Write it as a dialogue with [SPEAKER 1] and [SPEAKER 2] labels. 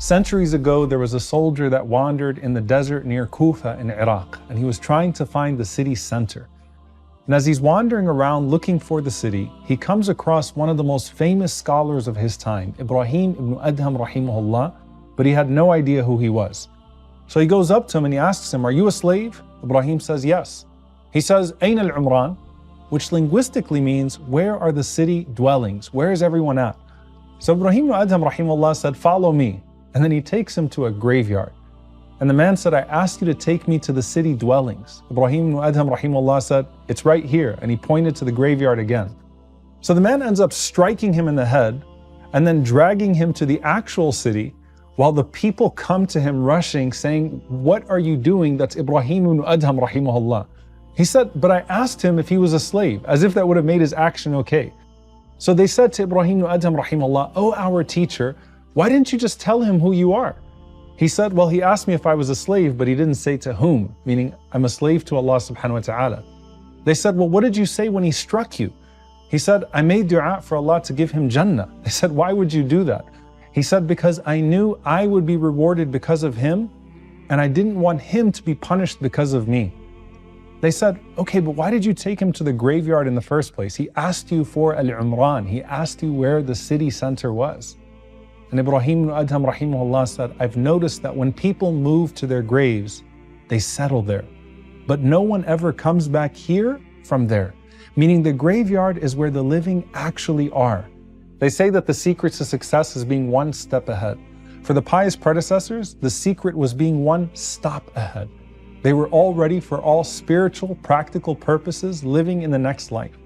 [SPEAKER 1] Centuries ago, there was a soldier that wandered in the desert near Kufa in Iraq, and he was trying to find the city center. And as he's wandering around looking for the city, he comes across one of the most famous scholars of his time, Ibrahim ibn Adham rahimahullah, but he had no idea who he was. So he goes up to him and he asks him, "Are you a slave?" Ibrahim says, "Yes." He says, "Ayn al-Umran," which linguistically means, where are the city dwellings? Where is everyone at? So Ibrahim ibn Adham rahimahullah said, "Follow me." And then he takes him to a graveyard. And the man said, "I asked you to take me to the city dwellings." Ibrahim ibn Adham rahimahullah said, "It's right here." And he pointed to the graveyard again. So the man ends up striking him in the head and then dragging him to the actual city, while the people come to him rushing, saying, "What are you doing?" That's Ibrahim ibn Adham rahimahullah. He said, "But I asked him if he was a slave," as if that would have made his action okay. So they said to Ibrahim ibn Adham rahimahullah, "Oh, our teacher, why didn't you just tell him who you are?" He said, "Well, he asked me if I was a slave, but he didn't say to whom," meaning I'm a slave to Allah subhanahu wa ta'ala. They said, "Well, what did you say when he struck you?" He said, "I made dua for Allah to give him Jannah." They said, "Why would you do that?" He said, "Because I knew I would be rewarded because of him, and I didn't want him to be punished because of me." They said, "Okay, but why did you take him to the graveyard in the first place? He asked you for Al-Umran. He asked you where the city center was." And Ibrahim ibn Adham rahimahullah said, "I've noticed that when people move to their graves, they settle there. But no one ever comes back here from there." Meaning the graveyard is where the living actually are. They say that the secret to success is being one step ahead. For the pious predecessors, the secret was being one stop ahead. They were all ready for all spiritual, practical purposes, living in the next life.